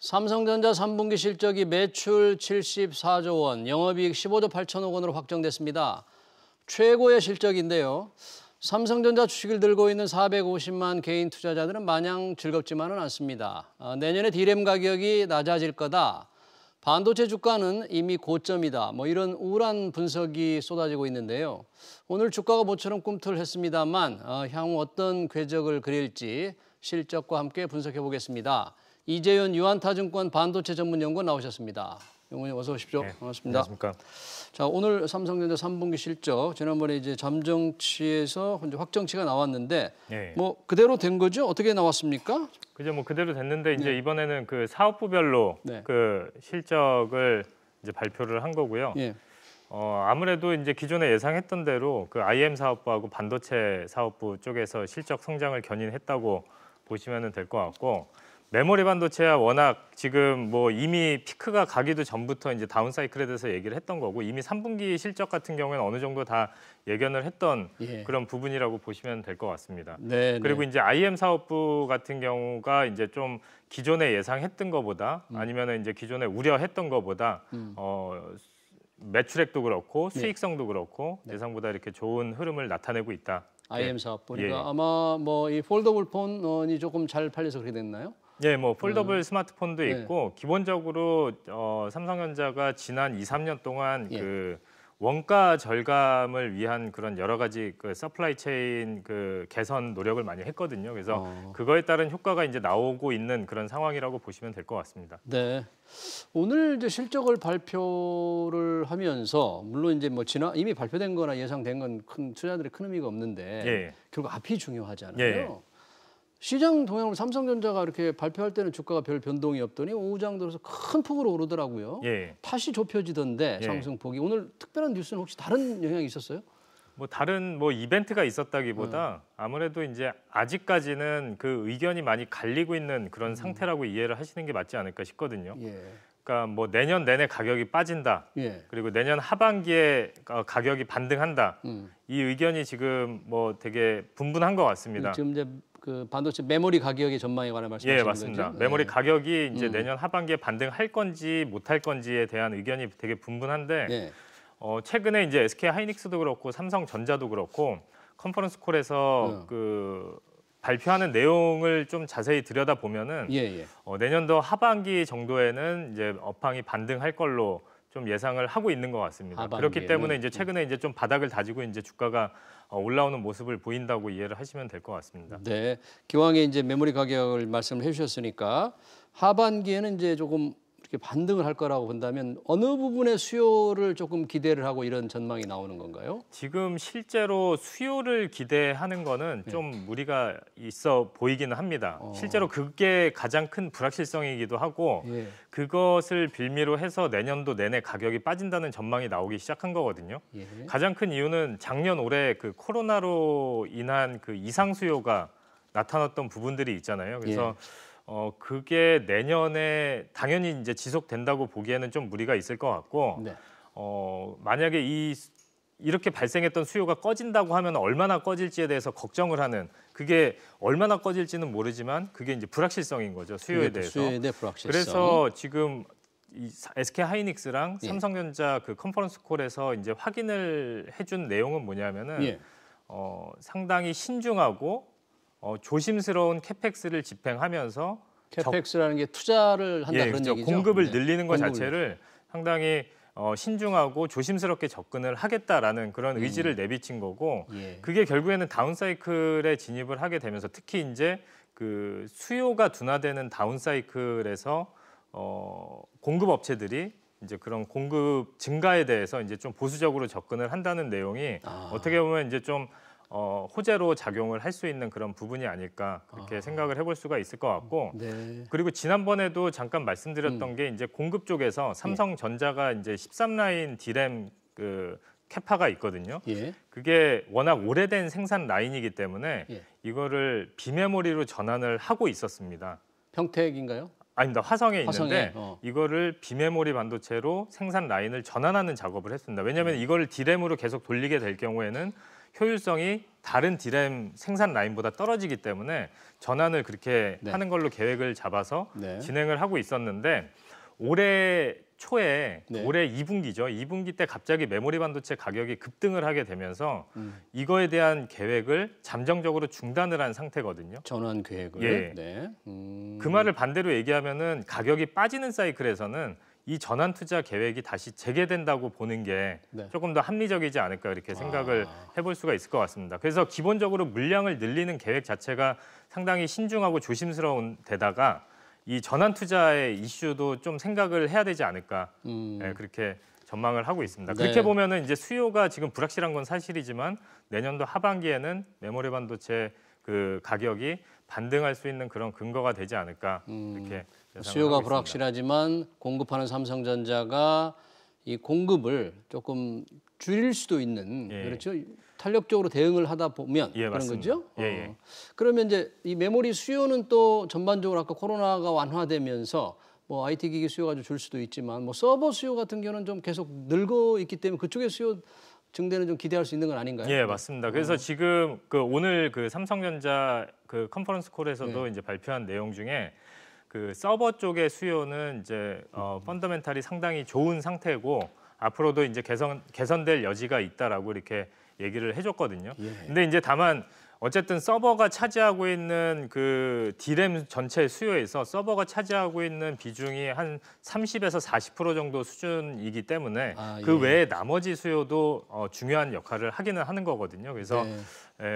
삼성전자 3분기 실적이 매출 74조 원, 영업이익 15조 8천억 원으로 확정됐습니다. 최고의 실적인데요. 삼성전자 주식을 들고 있는 450만 개인 투자자들은 마냥 즐겁지만은 않습니다. 내년에 D램 가격이 낮아질 거다. 반도체 주가는 이미 고점이다. 이런 우울한 분석이 쏟아지고 있는데요. 오늘 주가가 모처럼 꿈틀했습니다만 향후 어떤 궤적을 그릴지 실적과 함께 분석해 보겠습니다. 이재윤 유한타증권 반도체 전문연구원 나오셨습니다. 연구원님 어서 오십시오. 네, 반갑습니다. 안녕하십니까. 자, 오늘 삼성전자 3분기 실적 지난번에 이제 잠정치에서 이제 확정치가 나왔는데 네. 그대로 된 거죠? 어떻게 나왔습니까? 그죠, 그대로 됐는데 이제 네. 이번에는 그 사업부별로 네. 그 실적을 이제 발표를 한 거고요. 예. 아무래도 이제 기존에 예상했던 대로 그 IM 사업부하고 반도체 사업부 쪽에서 실적 성장을 견인했다고 보시면 될 것 같고. 메모리 반도체야 워낙 지금 이미 피크가 가기도 전부터 이제 다운 사이클에 대해서 얘기를 했던 거고 이미 3분기 실적 같은 경우에는 어느 정도 다 예견을 했던 그런 부분이라고 보시면 될 것 같습니다. 네, 그리고 이제 IM 사업부 같은 경우가 이제 좀 기존에 예상했던 것보다 아니면은 이제 기존에 우려했던 것보다 매출액도 그렇고 수익성도 그렇고 예상보다 이렇게 좋은 흐름을 나타내고 있다. IM 사업부. 그러니까 아마 이 폴더블 폰이 조금 잘 팔려서 그렇게 됐나요? 네, 폴더블 스마트폰도 있고 기본적으로 삼성전자가 지난 2, 3년 동안 그 원가 절감을 위한 그런 여러 가지 그 서플라이 체인 그 개선 노력을 많이 했거든요. 그래서 그거에 따른 효과가 이제 나오고 있는 그런 상황이라고 보시면 될 것 같습니다. 네. 오늘 이제 실적을 발표를 하면서 물론 이제 이미 발표된 거나 예상된 건 큰 투자들의 큰 의미가 없는데 결국 앞이 중요하잖아요. 시장 동향으로 삼성전자가 이렇게 발표할 때는 주가가 별 변동이 없더니 오후장 들어서 큰 폭으로 오르더라고요. 다시 좁혀지던데 상승폭이. 오늘 특별한 뉴스는 혹시 다른 영향이 있었어요? 다른 이벤트가 있었다기보다 아무래도 이제 아직까지는 그 의견이 많이 갈리고 있는 그런 상태라고 이해를 하시는 게 맞지 않을까 싶거든요. 그러니까 내년 내내 가격이 빠진다. 그리고 내년 하반기에 가격이 반등한다. 이 의견이 지금 되게 분분한 것 같습니다. 지금 이제 그 반도체 메모리 가격의 전망에 관한 말씀하시는 거죠? 맞습니다. 메모리 가격이 이제 내년 하반기에 반등할 건지 못할 건지에 대한 의견이 되게 분분한데 최근에 이제 SK 하이닉스도 그렇고 삼성전자도 그렇고 컨퍼런스 콜에서 그 발표하는 내용을 좀 자세히 들여다 보면은 내년도 하반기 정도에는 이제 업황이 반등할 걸로 좀 예상을 하고 있는 것 같습니다. 그렇기 때문에 이제 최근에 이제 좀 바닥을 다지고 이제 주가가 올라오는 모습을 보인다고 이해를 하시면 될 것 같습니다. 네, 기왕에 이제 메모리 가격을 말씀을 해주셨으니까 하반기에는 이제 조금 이렇게 반등을 할 거라고 본다면 어느 부분의 수요를 조금 기대를 하고 이런 전망이 나오는 건가요? 지금 실제로 수요를 기대하는 거는 좀 무리가 있어 보이기는 합니다. 실제로 그게 가장 큰 불확실성이기도 하고 그것을 빌미로 해서 내년도 내내 가격이 빠진다는 전망이 나오기 시작한 거거든요. 가장 큰 이유는 작년 올해 그 코로나로 인한 그 이상 수요가 나타났던 부분들이 있잖아요. 그래서 그게 내년에 당연히 이제 지속된다고 보기에는 좀 무리가 있을 것 같고 만약에 이렇게 발생했던 수요가 꺼진다고 하면 얼마나 꺼질지에 대해서 걱정을 하는 그게 얼마나 꺼질지는 모르지만 그게 이제 불확실성인 거죠. 수요에 대해서. 수요에 대해 불확실성. 그래서 지금 SK 하이닉스랑 삼성전자 그 컨퍼런스 콜에서 이제 확인을 해준 내용은 뭐냐면은 상당히 신중하고 조심스러운 캐펙스를 집행하면서 캐펙스라는 게 투자를 한다 그런 얘기죠. 공급을 늘리는 것 자체를 상당히 신중하고 조심스럽게 접근을 하겠다라는 그런 의지를 내비친 거고 그게 결국에는 다운 사이클에 진입을 하게 되면서 특히 이제 그 수요가 둔화되는 다운 사이클에서 공급 업체들이 이제 그런 공급 증가에 대해서 이제 좀 보수적으로 접근을 한다는 내용이 어떻게 보면 이제 좀 호재로 작용을 할 수 있는 그런 부분이 아닐까 그렇게 생각을 해볼 수가 있을 것 같고 그리고 지난번에도 잠깐 말씀드렸던 게 이제 공급 쪽에서 삼성전자가 이제 13라인 D램 그 캐파가 있거든요. 그게 워낙 오래된 생산 라인이기 때문에 이거를 비메모리로 전환을 하고 있었습니다. 평택인가요? 아닙니다. 화성에 있는데 이거를 비메모리 반도체로 생산 라인을 전환하는 작업을 했습니다. 왜냐하면 이거를 D램으로 계속 돌리게 될 경우에는 효율성이 다른 디램 생산 라인보다 떨어지기 때문에 전환을 그렇게 네. 하는 걸로 계획을 잡아서 네. 진행을 하고 있었는데 올해 초에 네. 올해 2분기죠. 2분기 때 갑자기 메모리 반도체 가격이 급등을 하게 되면서 이거에 대한 계획을 잠정적으로 중단을 한 상태거든요. 전환 계획을. 예. 네. 그 말을 반대로 얘기하면은 가격이 빠지는 사이클에서는 이 전환 투자 계획이 다시 재개된다고 보는 게 네. 조금 더 합리적이지 않을까 이렇게 생각을 해볼 수가 있을 것 같습니다. 그래서 기본적으로 물량을 늘리는 계획 자체가 상당히 신중하고 조심스러운 데다가 이 전환 투자의 이슈도 좀 생각을 해야 되지 않을까 네, 그렇게 전망을 하고 있습니다. 네. 그렇게 보면은 이제 수요가 지금 불확실한 건 사실이지만 내년도 하반기에는 메모리 반도체 그 가격이 반등할 수 있는 그런 근거가 되지 않을까 이렇게 수요가 불확실하지만 공급하는 삼성전자가 이 공급을 조금 줄일 수도 있는 예. 그렇죠. 탄력적으로 대응을 하다 보면 예, 그런 맞습니다. 거죠. 예. 그러면 이제 이 메모리 수요는 또 전반적으로 아까 코로나가 완화되면서 뭐 IT 기기 수요가 좀 줄 수도 있지만 뭐 서버 수요 같은 경우는 좀 계속 늘고 있기 때문에 그쪽의 수요 증대는 좀 기대할 수 있는 건 아닌가요? 예, 맞습니다. 그래서 지금 그 오늘 그 삼성전자 그 컨퍼런스 콜에서도 이제 발표한 내용 중에 그 서버 쪽의 수요는 이제 펀더멘탈이 상당히 좋은 상태고 앞으로도 이제 개선될 여지가 있다라고 이렇게 얘기를 해줬거든요. 근데 이제 다만 어쨌든 서버가 차지하고 있는 그 디램 전체 수요에서 서버가 차지하고 있는 비중이 한 30에서 40% 정도 수준이기 때문에 그 외에 나머지 수요도 중요한 역할을 하기는 하는 거거든요. 그래서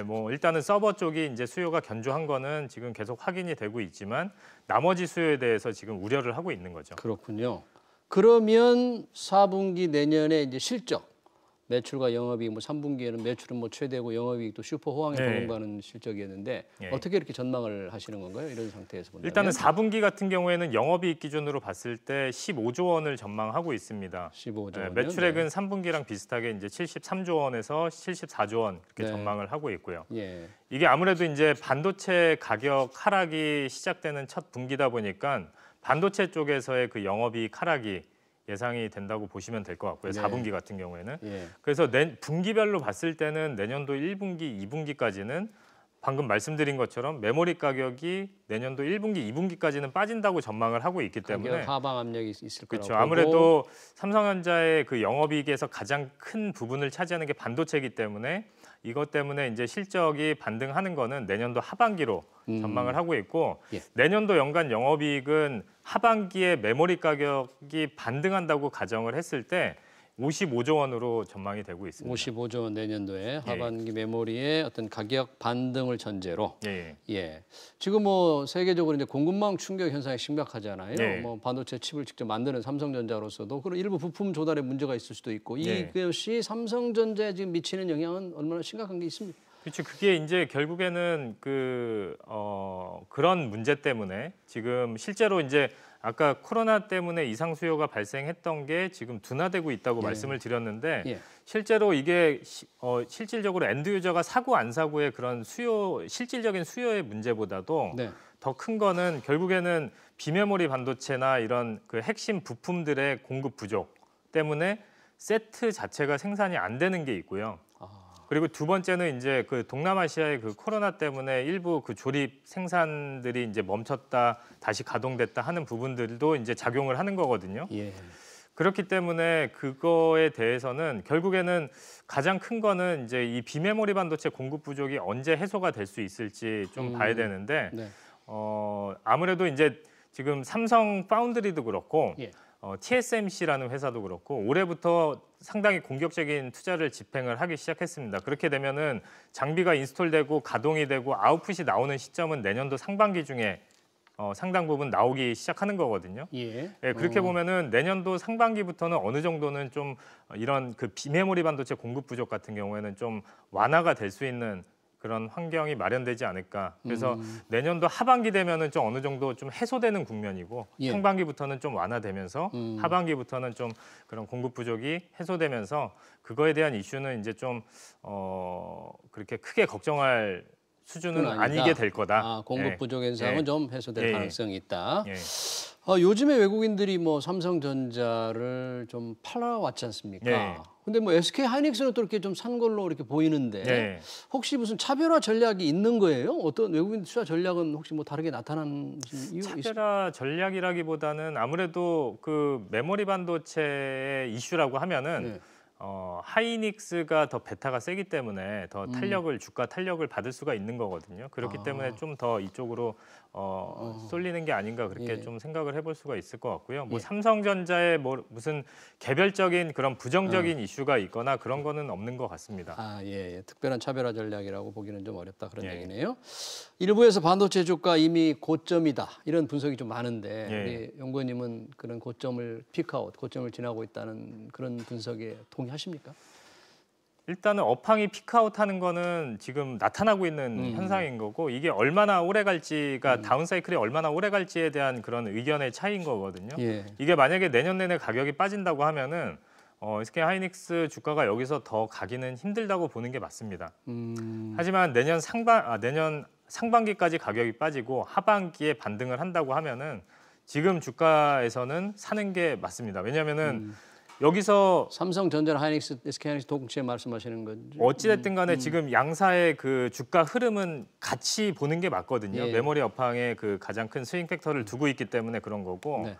뭐 일단은 서버 쪽이 이제 수요가 견조한 거는 지금 계속 확인이 되고 있지만 나머지 수요에 대해서 지금 우려를 하고 있는 거죠. 그렇군요. 그러면 4분기 내년에 이제 실적 매출과 영업이익 뭐 3분기에는 매출은 뭐 최대고 영업이익도 슈퍼 호황에 버금가는 실적이었는데 어떻게 이렇게 전망을 하시는 건가요? 이런 상태에서 본다면? 일단은 4분기 같은 경우에는 영업이익 기준으로 봤을 때 15조 원을 전망하고 있습니다. 15조 원. 매출액은 3분기랑 비슷하게 이제 73조 원에서 74조 원 그렇게 전망을 하고 있고요. 이게 아무래도 이제 반도체 가격 하락이 시작되는 첫 분기다 보니까 반도체 쪽에서의 그 영업이익 하락이 예상이 된다고 보시면 될 것 같고요. 4분기 같은 경우에는. 그래서 분기별로 봤을 때는 내년도 1분기, 2분기까지는 방금 말씀드린 것처럼 메모리 가격이 내년도 1분기, 2분기까지는 빠진다고 전망을 하고 있기 때문에 하방 압력이 있을 거라고 그렇죠. 보고. 아무래도 삼성전자의 그 영업이익에서 가장 큰 부분을 차지하는 게 반도체이기 때문에 이것 때문에 이제 실적이 반등하는 거는 내년도 하반기로 전망을 하고 있고 내년도 연간 영업이익은 하반기에 메모리 가격이 반등한다고 가정을 했을 때 55조 원으로 전망이 되고 있습니다. 55조 원 내년도에 하반기 메모리의 어떤 가격 반등을 전제로. 지금 뭐 세계적으로 이제 공급망 충격 현상이 심각하잖아요. 뭐 반도체 칩을 직접 만드는 삼성전자로서도 그런 일부 부품 조달에 문제가 있을 수도 있고 이것이 삼성전자에 지금 미치는 영향은 얼마나 심각한 게 있습니까? 그렇죠. 그게 이제 결국에는 그런 문제 때문에 지금 실제로 이제 아까 코로나 때문에 이상 수요가 발생했던 게 지금 둔화되고 있다고 말씀을 드렸는데 실제로 이게 실질적으로 엔드 유저가 사고 안 사고의 그런 실질적인 수요의 문제보다도 더 큰 거는 결국에는 비메모리 반도체나 이런 그 핵심 부품들의 공급 부족 때문에 세트 자체가 생산이 안 되는 게 있고요. 그리고 두 번째는 이제 그 동남아시아의 그 코로나 때문에 일부 그 조립 생산들이 이제 멈췄다 다시 가동됐다 하는 부분들도 이제 작용을 하는 거거든요. 그렇기 때문에 그거에 대해서는 결국에는 가장 큰 거는 이제 이 비메모리 반도체 공급 부족이 언제 해소가 될 수 있을지 좀 봐야 되는데 아무래도 이제 지금 삼성 파운드리도 그렇고 TSMC라는 회사도 그렇고 올해부터 상당히 공격적인 투자를 집행을 하기 시작했습니다. 그렇게 되면은 장비가 인스톨되고 가동이 되고 아웃풋이 나오는 시점은 내년도 상반기 중에 상당 부분 나오기 시작하는 거거든요. 그렇게 보면은 내년도 상반기부터는 어느 정도는 좀 이런 그 비메모리 반도체 공급 부족 같은 경우에는 좀 완화가 될 수 있는 그런 환경이 마련되지 않을까. 그래서 내년도 하반기 되면은 좀 어느 정도 좀 해소되는 국면이고 상반기부터는 좀 완화되면서 하반기부터는 좀 그런 공급 부족이 해소되면서 그거에 대한 이슈는 이제 좀 그렇게 크게 걱정할 수준은 아니게 될 거다. 공급 부족 현상은 좀 해소될 가능성이 있다. 요즘에 외국인들이 뭐 삼성전자를 좀 팔아왔지 않습니까? 네. 근데 뭐 SK 하이닉스는 또 이렇게 좀 산 걸로 이렇게 보이는데 네. 혹시 무슨 차별화 전략이 있는 거예요? 어떤 외국인 투자 전략은 혹시 뭐 다르게 나타난 무슨 이유 있어요? 차별화 전략이라기보다는 아무래도 그 메모리 반도체의 이슈라고 하면은 네. 하이닉스가 더 베타가 세기 때문에 더 주가 탄력을 받을 수가 있는 거거든요. 그렇기 때문에 좀 더 이쪽으로 쏠리는 게 아닌가 그렇게 예. 좀 생각을 해볼 수가 있을 것 같고요. 뭐 예. 삼성전자의 뭐 무슨 개별적인 그런 부정적인 이슈가 있거나 그런 거는 없는 것 같습니다. 예. 특별한 차별화 전략이라고 보기는 좀 어렵다 그런 예. 얘기네요. 일부에서 반도체 주가 이미 고점이다 이런 분석이 좀 많은데 예. 우리 연구원님은 그런 고점을 피크아웃, 고점을 지나고 있다는 그런 분석에 동의하십니까? 일단은 업황이 피크아웃하는 거는 지금 나타나고 있는 현상인 거고 이게 얼마나 오래 갈지가 다운 사이클이 얼마나 오래 갈지에 대한 그런 의견의 차이인 거거든요. 예. 이게 만약에 내년 내내 가격이 빠진다고 하면은 SK 하이닉스 주가가 여기서 더 가기는 힘들다고 보는 게 맞습니다. 하지만 내년 상반기까지 가격이 빠지고 하반기에 반등을 한다고 하면은 지금 주가에서는 사는 게 맞습니다. 왜냐하면은 여기서 삼성전자나 하이닉스, SK 하이닉스 동시에 말씀하시는 거죠? 어찌됐든 간에 지금 양사의 그 주가 흐름은 같이 보는 게 맞거든요. 예. 메모리 업황에 그 가장 큰 스윙 팩터를 두고 있기 때문에 그런 거고 네.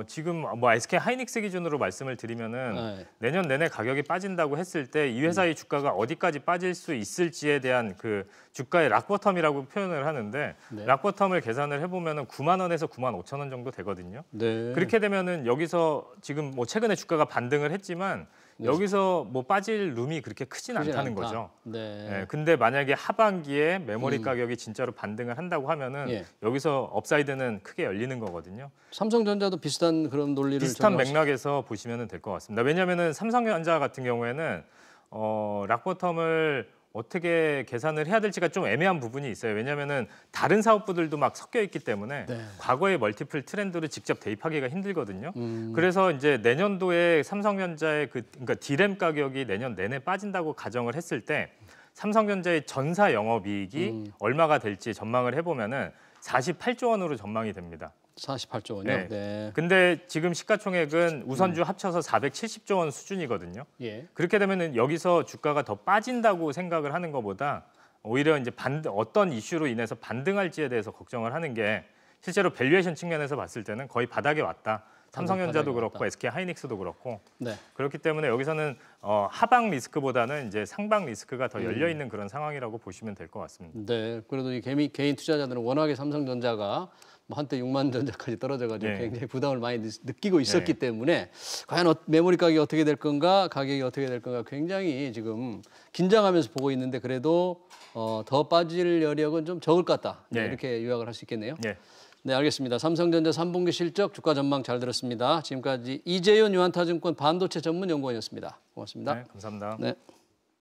지금 뭐 SK 하이닉스 기준으로 말씀을 드리면은 네. 내년 내내 가격이 빠진다고 했을 때 이 회사의 주가가 어디까지 빠질 수 있을지에 대한 그 주가의 락버텀이라고 표현을 하는데 네. 락버텀을 계산을 해보면은 9만 원에서 9만 5천 원 정도 되거든요. 네. 그렇게 되면은 여기서 지금 뭐 최근에 주가가 반등을 했지만 여기서 뭐 빠질 룸이 그렇게 크진 않다는 않다. 거죠. 네. 네, 근데 만약에 하반기에 메모리 가격이 진짜로 반등을 한다고 하면은 예. 여기서 업사이드는 크게 열리는 거거든요. 삼성전자도 비슷한 그런 논리를 비슷한 적용하시- 맥락에서 보시면 될 것 같습니다. 왜냐하면은 삼성전자 같은 경우에는 락버텀을 어떻게 계산을 해야 될지가 좀 애매한 부분이 있어요. 왜냐하면은 다른 사업부들도 막 섞여 있기 때문에 네. 과거의 멀티플 트렌드를 직접 대입하기가 힘들거든요. 그래서 이제 내년도에 삼성전자의 그러니까 D램 가격이 내년 내내 빠진다고 가정을 했을 때 삼성전자의 전사 영업이익이 얼마가 될지 전망을 해보면은 48조 원으로 전망이 됩니다. 48조 원이요? 네. 네. 근데 지금 시가총액은 우선주 합쳐서 470조 원 수준이거든요. 예. 그렇게 되면은 여기서 주가가 더 빠진다고 생각을 하는 것보다 오히려 이제 어떤 이슈로 인해서 반등할지에 대해서 걱정을 하는 게 실제로 밸류에이션 측면에서 봤을 때는 거의 바닥에 왔다. 삼성전자도 바닥에 그렇고 왔다. SK 하이닉스도 그렇고 네. 그렇기 때문에 여기서는 하방 리스크보다는 이제 상방 리스크가 더 열려 있는 그런 상황이라고 보시면 될 것 같습니다. 네. 그래도 이 개인 투자자들은 워낙에 삼성전자가 뭐 한때 6만 전자까지 떨어져가지고 네. 굉장히 부담을 많이 느끼고 있었기 네. 때문에 과연 메모리 가격이 어떻게 될 건가, 가격이 어떻게 될 건가 굉장히 지금 긴장하면서 보고 있는데 그래도 더 빠질 여력은 좀 적을 것 같다. 네. 네. 이렇게 요약을 할 수 있겠네요. 네. 네, 알겠습니다. 삼성전자 3분기 실적 주가 전망 잘 들었습니다. 지금까지 이재윤 유한타증권 반도체 전문 연구원이었습니다. 고맙습니다. 네, 감사합니다. 네.